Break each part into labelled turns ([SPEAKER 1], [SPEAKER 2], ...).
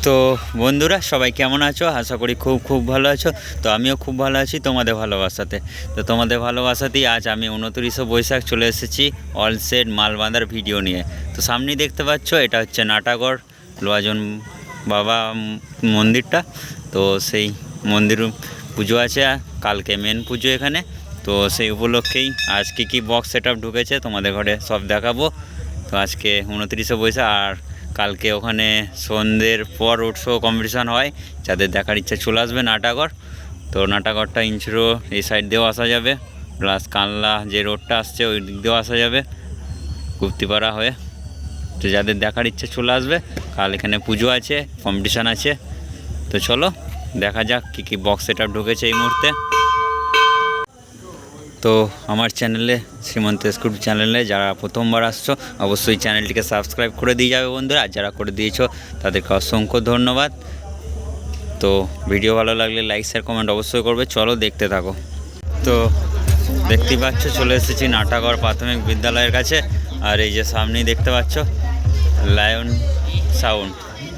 [SPEAKER 1] তো বন্ধুরা সবাই কেমন আছো? আশা করি খুব ভালো আছো। তো আমিও খুব ভালো আছি তোমাদের ভালোবাসাতে। তো তোমাদের ভালোবাসাতেই আজ আমি 29শে বৈশাখ চলে এসেছি অল সেট মাল বাঁধার ভিডিও নিয়ে। তো সামনেই দেখতে পাচ্ছ এটা হচ্ছে নাটাগড় লোহাজন বাবা মন্দিরটা। তো সেই মন্দির পুজো আছে, কালকে মেন পুজো এখানে। তো সেই উপলক্ষেই আজ কী বক্স সেট আপ ঢুকেছে তোমাদের ঘরে সব দেখাবো। তো আজকে 29শে বৈশাখ, আর কালকে ওখানে সন্ধ্যের পর রোড শো কম্পিটিশান হয়। যাদের দেখার ইচ্ছা চলে আসবে নাটাগড়। তো নাটাগড়টা ইঞ্চুরো এই সাইড দিয়েও আসা যাবে, প্লাস কানলা যে রোডটা আসছে ওই দিক দিয়েও আসা যাবে গুপ্তিপাড়া হয়ে। তো যাদের দেখার ইচ্ছা চলে আসবে, কাল এখানে পুজো আছে, কম্পিটিশান আছে। তো চলো দেখা যাক কী বক্স সেট আপ ঢুকেছে এই মুহূর্তে। তো আমার চ্যানেলে শ্রীমন্ত স্কুট চ্যানেলে যারা প্রথমবার আসছো অবশ্যই চ্যানেলটিকে সাবস্ক্রাইব করে দিয়ে যাবে বন্ধুরা, আর যারা করে দিয়েছো তাদেরকে অসংখ্য ধন্যবাদ। তো ভিডিও ভালো লাগলে লাইক শেয়ার কমেন্ট অবশ্যই করবে। চলো দেখতে থাকো। তো দেখতেই পাচ্ছ চলে এসেছি নাটাগড় প্রাথমিক বিদ্যালয়ের কাছে। আর এই যে সামনেই দেখতে পাচ্ছ লায়ন সাউন্ড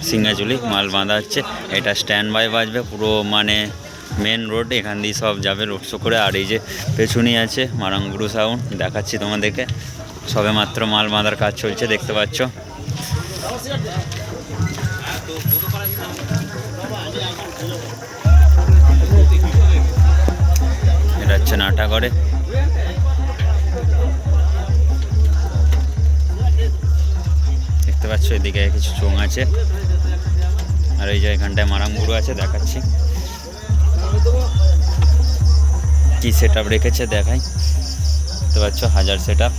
[SPEAKER 1] সিঙ্গাচুলি মাল বাঁধা হচ্ছে। এটা স্ট্যান্ড বাই বাজবে পুরো, মানে মেন রোড এখান দিয়ে সব যাবে রোড শো করে। আর এই যে পেছনেই আছে মারাঙ্গুরু সাউন্ড, দেখাচ্ছি তোমাদেরকে। সবে মাত্র মাল বাঁধার কাজ চলছে দেখতে পাচ্ছ। এটা হচ্ছে নাটাগড়ে। দেখতে পাচ্ছ এদিকে কিছু চোঙ আছে, আর এই যে এখানটায় মারাঙ্গুরু আছে, দেখাচ্ছি কি সেট আপ রেখেছে দেখাই। দেখতে পাচ্ছ হাজার সেট আপ।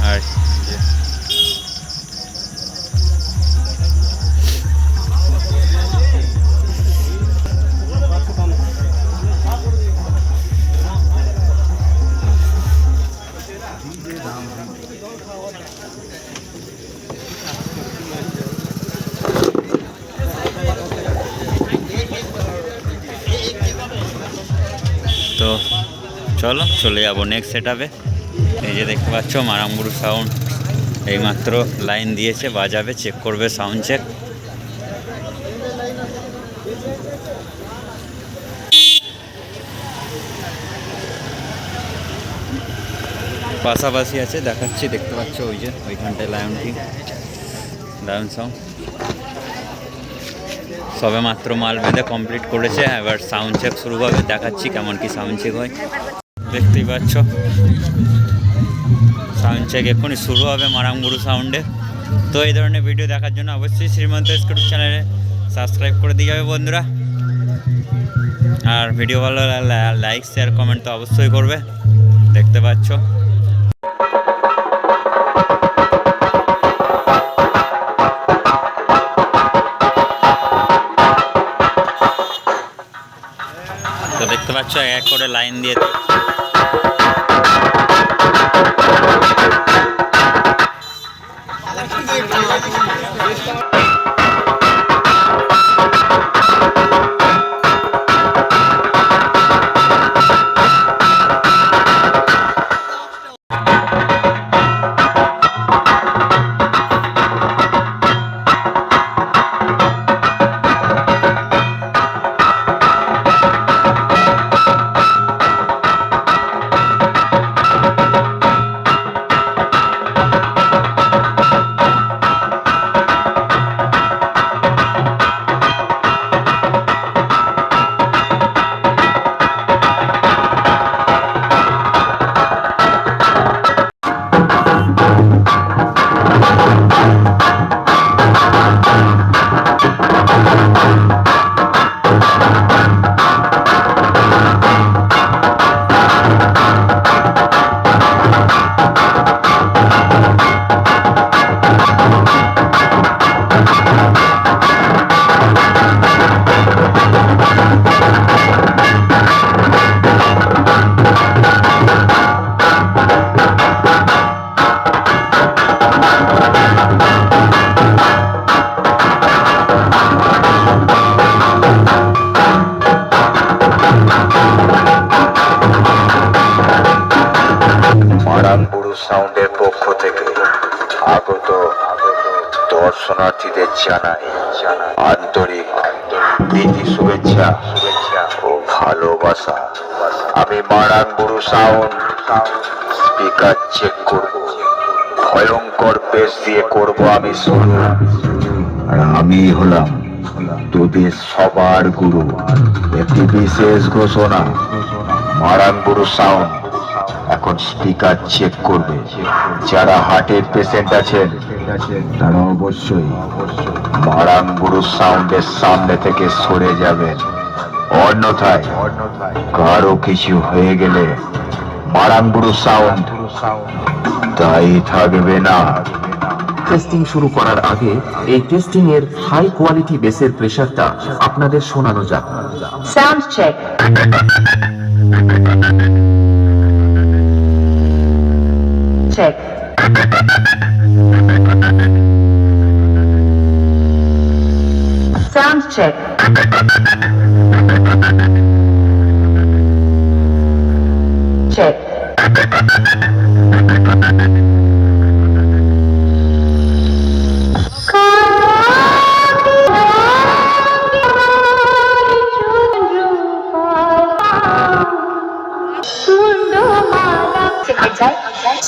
[SPEAKER 1] আর তো চলো চলে যাবো নেক্সট সেট আপে। এই যে দেখতে পাচ্ছ মারাঙ্গুরু সাউন্ড এইমাত্র লাইন দিয়েছে, বাজাবে, চেক করবে, সাউন্ড চেক। পাশাপাশি আছে দেখাচ্ছি, দেখতে পাচ্ছ ওই যে ওইখানটায় লায়ন কিং, লায়ন সাউন্ড সবে মাত্র মাল বেঁধে কমপ্লিট করেছে। এবার সাউন্ড চেক শুরু হবে, দেখাচ্ছি কেমন কি সাউন্ড চেক হয়। দেখতেই পাচ্ছ সাউন্ড চেক এক্ষুনি শুরু হবে মারাঙ্গুরু সাউন্ডে। তো এই ধরনের ভিডিও দেখার জন্য অবশ্যই শ্রীমন্ত স্কুট চ্যানেলে সাবস্ক্রাইব করে দিয়ে যাবে বন্ধুরা। আর ভিডিও ভালো লাগলে লাইক শেয়ার কমেন্ট তো অবশ্যই করবে। দেখতে পাচ্ছ তো দেখতে পাচ্ছ এক করে লাইন দিয়ে
[SPEAKER 2] মারাংগুরু সাউন্ডের পক্ষ থেকে আগত দর্শনার্থীদের জানাই আন্তরিক প্রীতি শুভেচ্ছা ও ভালোবাসা। আমি মারাংগুরু সাউন্ড স্পিকার চেক করব, ভয়ঙ্কর বেশ দিয়ে করব আমি শুরু। আর আমি হলাম তোদের সবার গুরু। একটি বিশেষ ঘোষণা, মারাংগুরু সাউন্ড এখন স্পিকার চেক করবে। যারা হার্টের পেশেন্ট আছেন তারা অবশ্যই মারাংগুরু সাউন্ডের সামনে থেকে সরে যাবেন, অন্যথায় কারো কিছু হয়ে গেলে মারাংগুরু সাউন্ড দায়ী থাকবে না।
[SPEAKER 3] টেস্টিং শুরু করার আগে এই টেস্টিং এর হাই কোয়ালিটি বেসের প্রেসারটা আপনাদের শোনানো যাক।
[SPEAKER 4] Sound check. Check. Sound check. Check.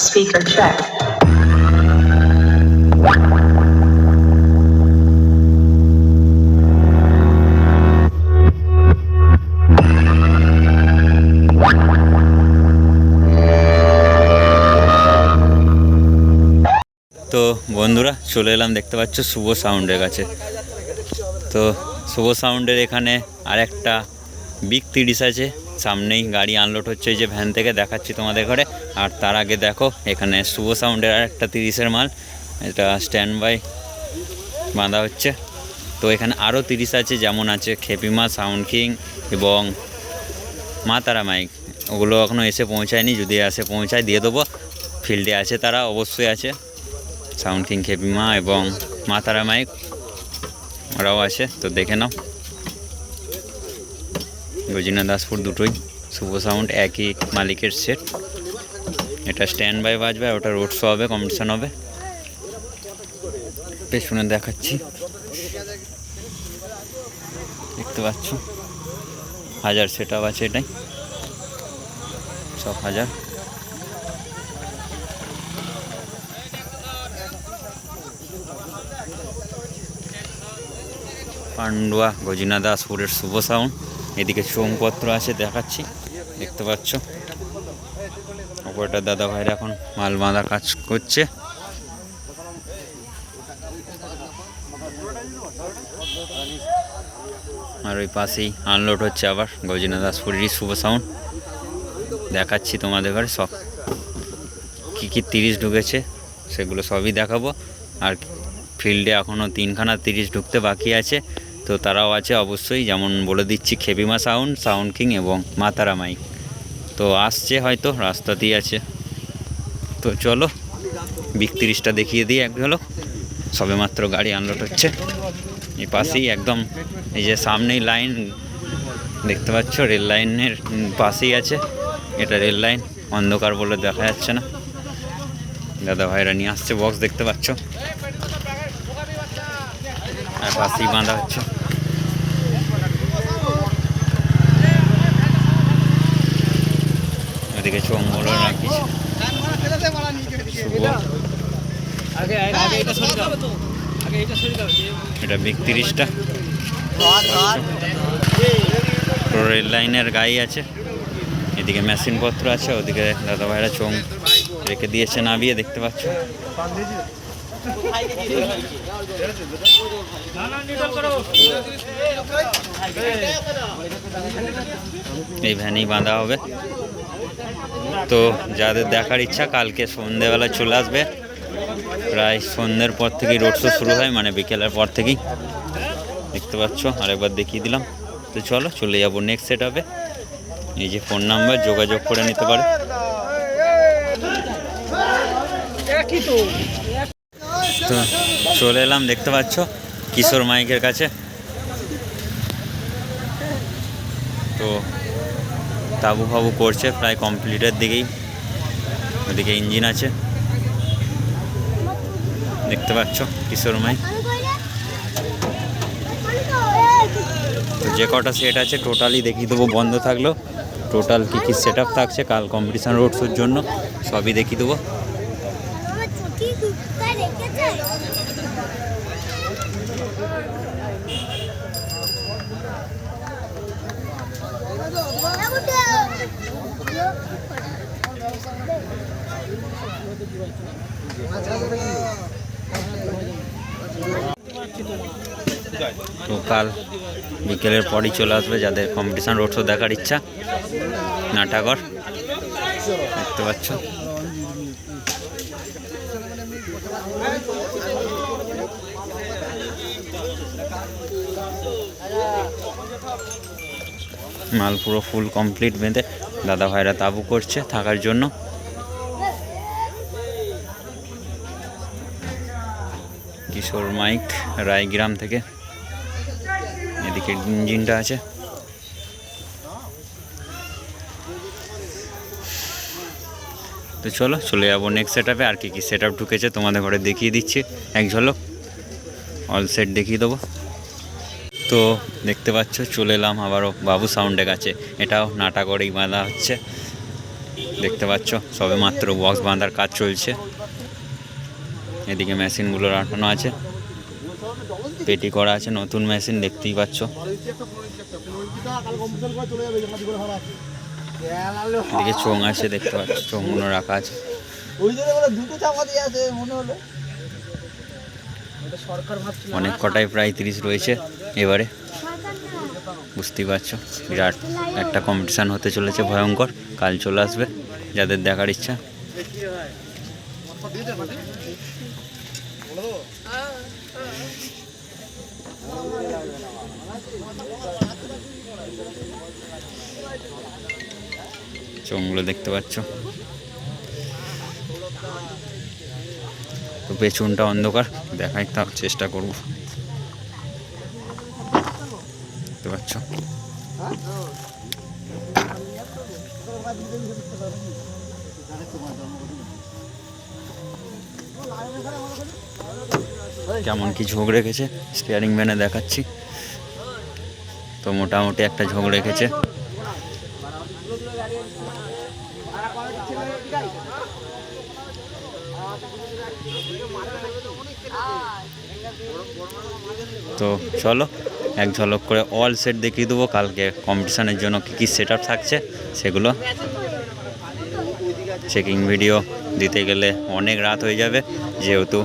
[SPEAKER 4] Speaker check.
[SPEAKER 1] তো বন্ধুরা চলে এলাম, দেখতে পাচ্ছ শুভ সাউন্ডের কাছে। তো শুভ সাউন্ডের এখানে আরেকটা বিগ 30 আছে, সামনেই গাড়ি আনলোড হচ্ছে, এই যে ভ্যান থেকে দেখাচ্ছি তোমাদের ঘরে। আর তার আগে দেখো এখানে শুভ সাউন্ডের আরেকটা 30-এর মাল, এটা স্ট্যান্ড বাই বাঁধা হচ্ছে। তো এখানে আরও 30 আছে, যেমন আছে খেপিমা, সাউন্ড কিং এবং মা তারা মাইক। ওগুলো এখনও এসে পৌঁছায়নি, যদি এসে পৌঁছায় দিয়ে দেবো। ফিল্ডে আছে তারা, অবশ্যই আছে সাউন্ড কিং, খেপিমা এবং মা তারা মাইক, ওরাও আছে। তো দেখে নাও, গজিনা দাসপুর দুটোই শুভ সাউন্ড, একই মালিকের সেট। এটা স্ট্যান্ড বাই বাজবে, ওটা রোড শো হবে, কম্পিটিশন হবে। পেছনে দেখাচ্ছি, দেখতে পাচ্ছ 1000 সেট আপ আছে, এটাই সব 1000। পান্ডুয়া গজিনা দাসপুরের শুভ সাউন্ড। এদিকে চোংপত্র আছে, দেখাচ্ছি, দেখতে পাচ্ছ। ওপরটা দাদা ভাইরা এখন মাল বাঁধার কাজ করছে। আর ওই পাশেই আনলোড হচ্ছে আবার গজিনা দাসপুরেরই শুভ সাউন্ড। দেখাচ্ছি তোমাদের ঘরে সব কী কী 30 ঢুকেছে, সেগুলো সবই দেখাবো। আর ফিল্ডে এখনও 3খানা 30 ঢুকতে বাকি আছে, তো তারাও আছে অবশ্যই। যেমন বলে দিচ্ছি খেপিমা সাউন্ড, সাউন্ড কিং এবং মা তারা মাইক। তো আসছে, হয়তো রাস্তাতেই আছে। তো চলো বিগ 30টা দেখিয়ে দিই এক ঝলক। সবে মাত্র গাড়ি আনলোড হচ্ছে, এই পাশেই একদম, এই যে সামনেই লাইন দেখতে পাচ্ছ, রেল লাইনের পাশেই আছে। এটা রেল লাইন, অন্ধকার বলে দেখা যাচ্ছে না। দাদা ভাইরা নিয়ে আসছে বক্স, দেখতে পাচ্ছ, আর পাশেই বাঁধা হচ্ছে। ওদিকে চোঙগুলো রাখিস, এটা বিগ 30টা রেল লাইনের গাড়ি আছে। এদিকে মেশিনপত্র আছে, ওদিকে দাদা ভাইরা চোঙ রেখে দিয়েছে নামিয়ে, দেখতে পাচ্ছ। এই ভ্যানেই বাঁধা হবে। তো যাদের দেখার ইচ্ছা কালকে সন্ধ্যেবেলা চলে আসবে, প্রায় সন্ধ্যের পর থেকেই রোড শো শুরু হয়, মানে বিকেলের পর থেকেই, দেখতে পাচ্ছ। আরেকবার দেখিয়ে দিলাম। তো চলো চলে যাবো নেক্সট সেট হবে। এই যে ফোন নাম্বার, যোগাযোগ করে নিতে পারে। তো চলে এলাম, দেখতে পাচ্ছ কিশোর মাইকের কাছে। তো তাবু ফাবু করছে, প্রায় কমপ্লিটের দিকেই। ওদিকে ইঞ্জিন আছে দেখতে পাচ্ছ, কিশোর মাইক। তো যে কটা সেট আছে টোটালি দেখিয়ে দেবো, বন্ধ থাকলো টোটাল কী কী সেট আপ থাকছে কাল কম্পিটিশান রোড শোর জন্য, সবই দেখিয়ে দেবো। তো কাল বিকেলের পরই চলে আসবে যাদের কম্পিটিশান রোড শো দেখার ইচ্ছা, নাটাগড় দেখতে পাচ্ছ। মাল পুরো ফুল কমপ্লিট বেঁধে দাদা ভাইরা তাবু করছে থাকার জন্য। কিশোর মাইক রায়গ্রাম থেকে, এদিকে ইঞ্জিনটা আছে। তো চলো চলে যাবো নেক্সট সেট আপে। আর কি সেট আপ ঢুকেছে তোমাদের ঘরে দেখিয়ে দিচ্ছি এক ঝলক, অল সেট দেখিয়ে দেবো। তো দেখতে পাচ্ছ চলে এলাম আবারও বাবু সাউন্ডের কাছে, এটাও নাটাগড়েই বাঁধা হচ্ছে দেখতে পাচ্ছ, সবে মাত্র বক্স বাঁধার কাজ চলছে। এদিকে মেশিনগুলো রাখানো আছে, পেটি করা আছে, নতুন মেশিন দেখতেই পাচ্ছ। এদিকে চোঙ আছে দেখতে পাচ্ছ, চোঙগুলো রাখা আছে। অনেক কটাই প্রায় 30 রয়েছে এবারে, বুঝতেই পারছো বিরাট একটা কম্পিটিশান হতে চলেছে ভয়ঙ্কর। কাল চলে আসবে যাদের দেখার ইচ্ছা। চোঙগুলো দেখতে পাচ্ছ। তো পেছনটা অন্ধকার, দেখাই তার চেষ্টা করব, দেখতে পাচ্ছ। কেমন কি ঝোঁক রেখেছে স্টিয়ারিং ম্যানে দেখাচ্ছি। তো মোটামুটি একটা ঝোঁক রেখেছে। তো চলো এক ঝলক করে অল সেট দেখিয়ে দেবো কালকে কম্পিটিশানের জন্য কী কী সেট আপ থাকছে সেগুলো। চেকিং ভিডিও দিতে গেলে অনেক রাত হয়ে যাবে যেহেতু,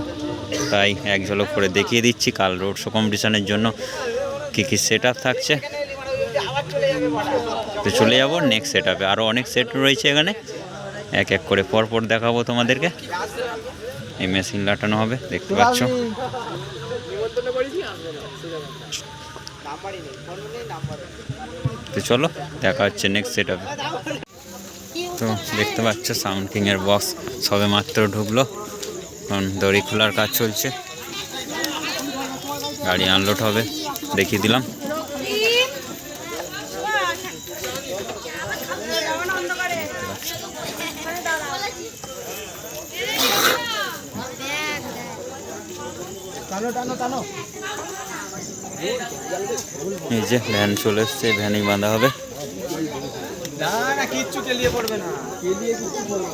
[SPEAKER 1] তাই এক ঝলক করে দেখিয়ে দিচ্ছি কাল রোড শো কম্পিটিশানের জন্য কী কী সেট আপ থাকছে। তো চলে যাবো নেক্সট সেট আপে, আরও অনেক সেট রয়েছে এখানে, এক এক করে পরপর দেখাবো তোমাদেরকে। এই মেশিন লাটানো হবে দেখতে পাচ্ছ। তো চলো দেখা হচ্ছে নেক্সট সেট আপে। তো দেখতে পাচ্ছ সাউন্ড কিংয়ের বক্স সবে মাত্র ঢুকলো, কারণ দড়ি খোলার কাজ চলছে, গাড়ি আনলোড হবে দেখিয়ে দিলাম। এই যে ভ্যান চলে এসছে, ভ্যানেই বাঁধা হবে।
[SPEAKER 5] কিচ্ছু কেলিয়ে পড়বে না, কেলিয়ে কিচ্ছু পড়বে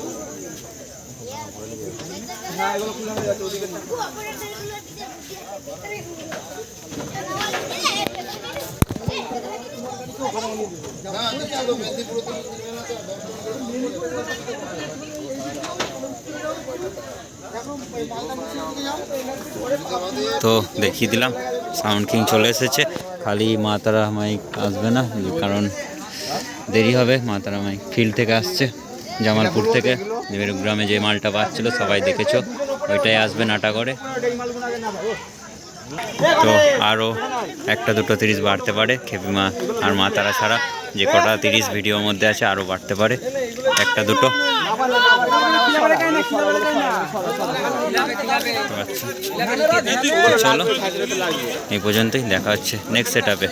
[SPEAKER 5] না, এগুলো খুলে হয়ে যাচ্ছে ওদিকে না।
[SPEAKER 1] তো দেখিয়ে দিলাম সাউন্ড কিং চলে এসেছে, খালি মা তারা মাইক আসবে না কারণ দেরি হবে। মা তারা মাইক ফিল্ড থেকে আসছে, জামালপুর থেকে গ্রামে যে মালটা পাচ্ছিল সবাই দেখেছো, ওইটাই আসবে নাটাগড়ে। তো আরও একটা দুটো 30 বাড়তে পারে, খেপিমা আর মা তারা ছাড়া যে কটা 30 ভিডিওর মধ্যে আছে আরও বাড়তে পারে একটা দুটো। চলো এই পর্যন্তই, দেখা হচ্ছে নেক্সট সেট আপে।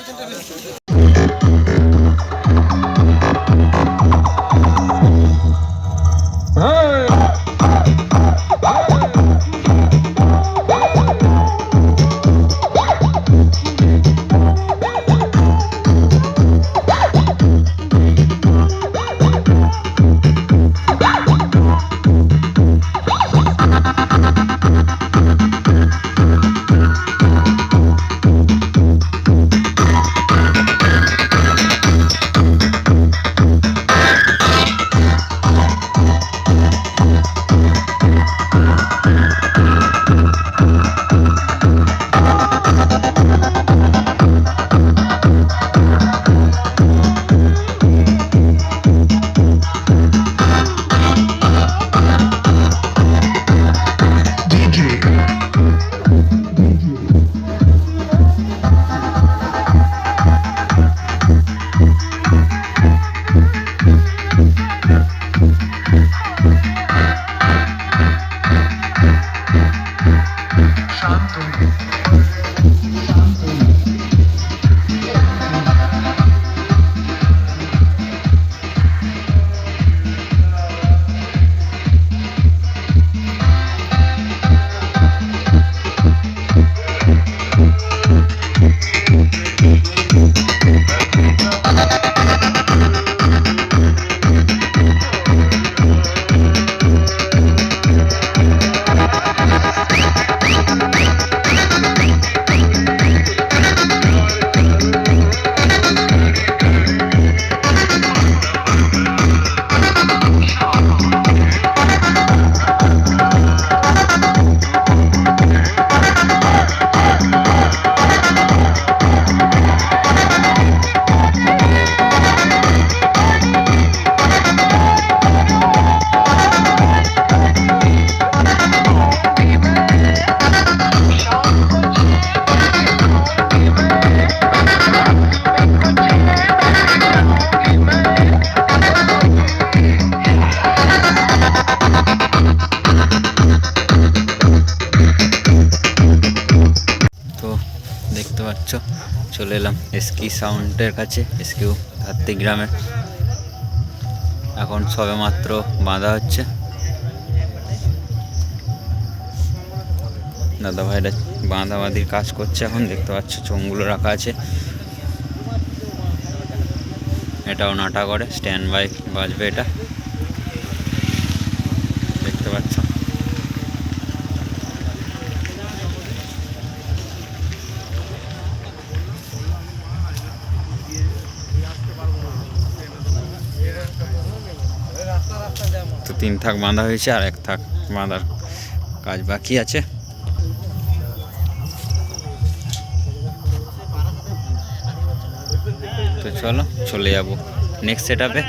[SPEAKER 1] চলে এলাম এসকি সাউন্ডের কাছে, এসকিউ ধাত্রিক গ্রামে। এখন সবে মাত্র বাঁধা হচ্ছে। দাদা ভাইরা বাঁধাবাঁধির কাজ করছে এখন, দেখতে পাচ্ছ চোঙগুলো রাখা আছে। এটাও নাটা করে, স্ট্যান্ড বাই বাজবে এটা, দেখতে পাচ্ছ। তো 3 থাক বাঁধা হয়েছে, আর 1 থাক বাঁধার কাজ বাকি আছে। তো চলো চলে যাবো নেক্সট সেট আপে।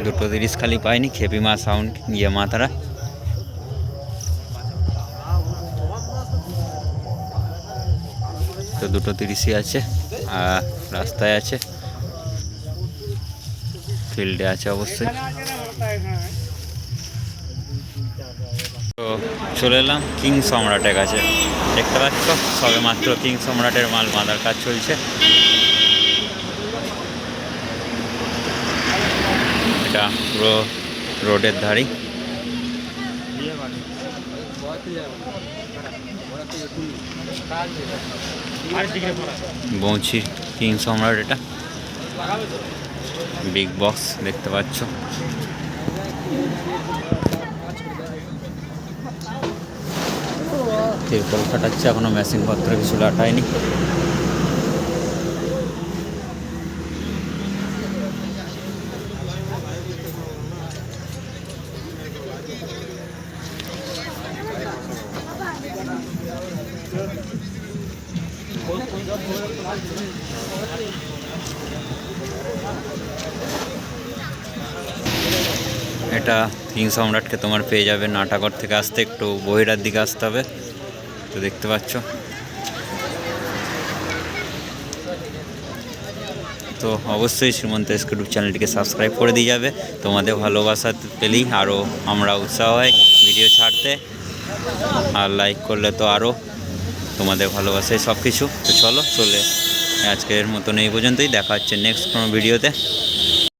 [SPEAKER 1] 2:30 খালি পাইনি, খেপিমা সাউন্ড মাতারা। তো 2:30 আছে, আর রাস্তায় আছে, ফিল্ডে আছে অবশ্যই। তো চলে এলাম কিং সম্রাটের কাছে, দেখতে পাচ্ছ সবে মাত্র কিং সম্রাটের মাল বাঁধার কাজ চলছে। এটা পুরো রোডের ধারেই। বৌচির কিং সম্রাট, এটা বিগ বক্স দেখতে পাচ্ছ। তিরপল কাটাচ্ছে, এখনো মেশিন পত্র কিছু লাটায়নি। এটা কিং সম্রাটকে তোমার পেয়ে যাবে নাটাগড় থেকে আসতে, একটু বহিরার দিকে আসতে হবে। তো দেখতে পাচ্ছ। তো অবশ্যই শ্রীমন্ত এসকে ইউটিউব চ্যানেলটিকে সাবস্ক্রাইব করে দিয়ে যাবে। তোমাদের ভালোবাসা পেলেই আরও আমরা উৎসাহ হয় ভিডিও ছাড়তে, আর লাইক করলে তো আরও তোমাদের ভালোবাসায় সব কিছু। তো চলো চলে আজকের মতন এই পর্যন্তই, দেখা হচ্ছে নেক্সট কোনো ভিডিওতে।